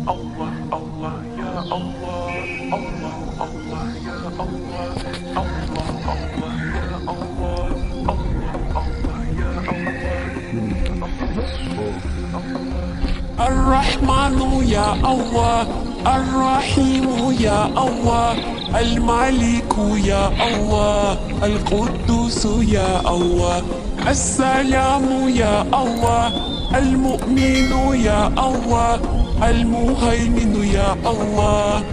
الله الله يا الله، الله الله يا الله، الله الله يا الله، الله الله يا الله. الرحمن يا الله، الرحيم يا الله، الملك يا الله، القدوس يا الله، السلام يا الله، المؤمن يا الله، المهيمن يا الله.